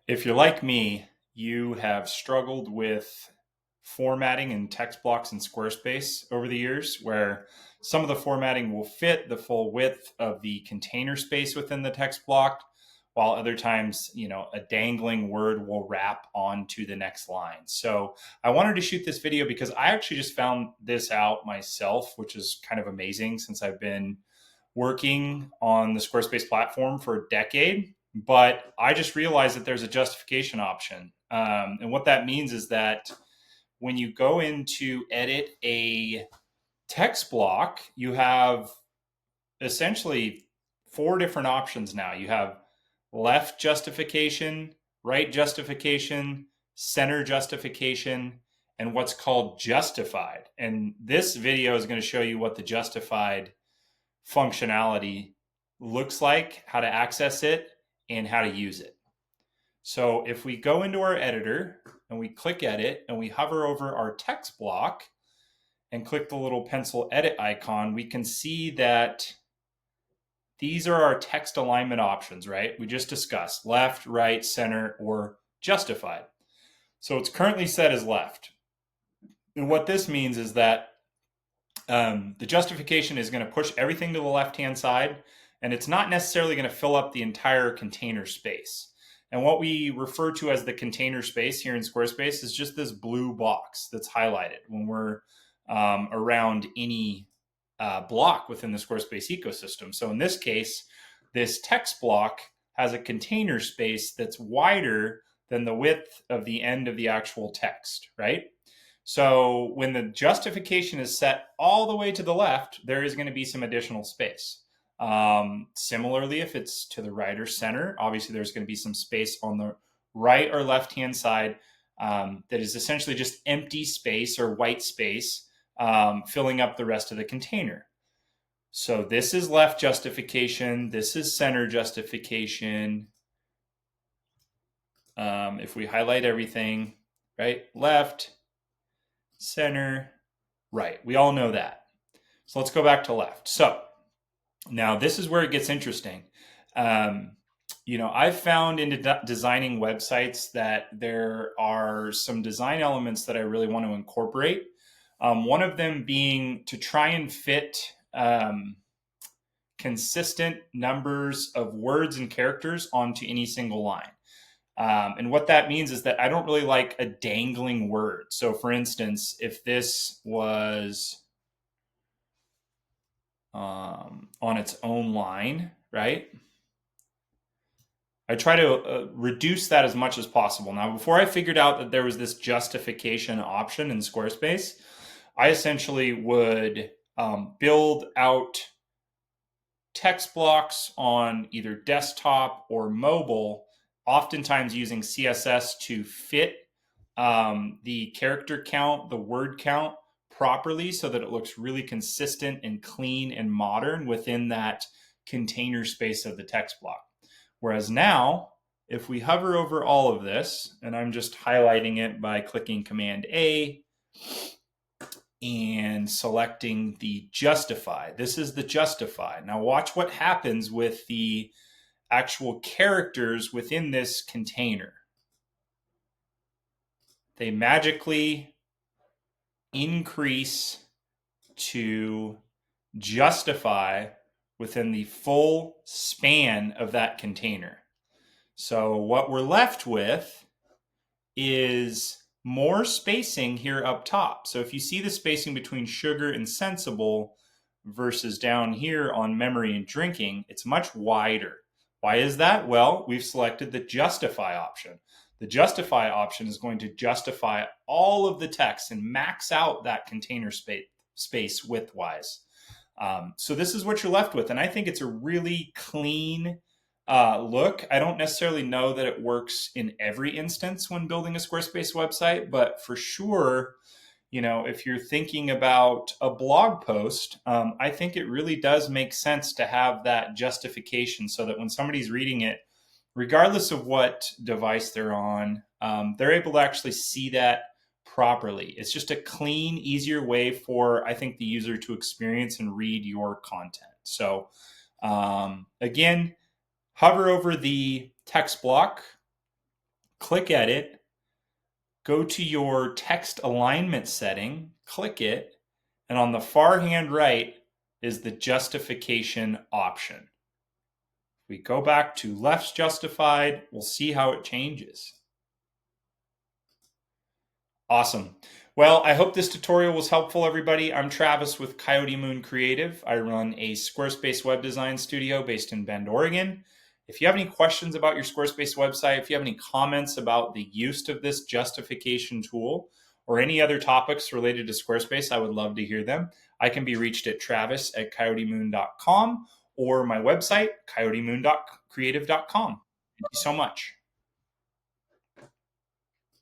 If you're like me, you have struggled with formatting and text blocks in Squarespace over the years, where some of the formatting will fit the full width of the container space within the text block, while other times, a dangling word will wrap onto the next line. So I wanted to shoot this video because I actually just found this out myself, which is kind of amazing since I've been working on the Squarespace platform for a decade, but I just realized that there's a justification option. And what that means is that when you go in to edit a text block, you have essentially four different options now. You have left justification, right justification, center justification, and what's called justified. And this video is going to show you what the justified functionality looks like, how to access it, and how to use it. So if we go into our editor and we click edit and we hover over our text block and click the little pencil edit icon, we can see that these are our text alignment options, right? We just discussed left, right, center, or justified. So it's currently set as left. And what this means is that the justification is going to push everything to the left-hand side, and it's not necessarily going to fill up the entire container space. And what we refer to as the container space here in Squarespace is just this blue box that's highlighted when we're around any block within the Squarespace ecosystem. So in this case, this text block has a container space that's wider than the width of the end of the actual text, right? So when the justification is set all the way to the left, there is going to be some additional space. Similarly, if it's to the right or center, obviously there's going to be some space on the right or left-hand side that is essentially just empty space or white space filling up the rest of the container. So this is left justification. This is center justification. If we highlight everything, right, left, center, right. We all know that. So let's go back to left. So now this is where it gets interesting. I've found in designing websites that there are some design elements that I really want to incorporate. One of them being to try and fit consistent numbers of words and characters onto any single line. And what that means is that I don't really like a dangling word. So for instance, if this was on its own line, right? I try to reduce that as much as possible. Now, before I figured out that there was this justification option in Squarespace, I essentially would build out text blocks on either desktop or mobile, oftentimes using CSS to fit the character count, the word count properly so that it looks really consistent and clean and modern within that container space of the text block. Whereas now, if we hover over all of this, and I'm just highlighting it by clicking Command A and selecting the justify. This is the justify. Now watch what happens with the actual characters within this container. They magically increase to justify within the full span of that container. So what we're left with is more spacing here up top. So if you see the spacing between sugar and sensible versus down here on memory and drinking, it's much wider. Why is that? Well, we've selected the justify option. The justify option is going to justify all of the text and max out that container space width-wise. So this is what you're left with. And I think it's a really clean look. I don't necessarily know that it works in every instance when building a Squarespace website, but for sure, if you're thinking about a blog post, I think it really does make sense to have that justification so that when somebody's reading it, regardless of what device they're on, they're able to actually see that properly. It's just a clean, easier way for, I think, the user to experience and read your content. So again, hover over the text block click Edit, go to your text alignment setting, click it, and on the far hand right is the justification option. If we go back to left's justified, we'll see how it changes. Awesome. Well, I hope this tutorial was helpful, everybody. I'm Travis with Coyote Moon Creative. I run a Squarespace web design studio based in Bend, Oregon. If you have any questions about your Squarespace website, if you have any comments about the use of this justification tool or any other topics related to Squarespace, I would love to hear them. I can be reached at travis@coyotemoon.com or my website, coyotemoon.creative.com. Thank you so much.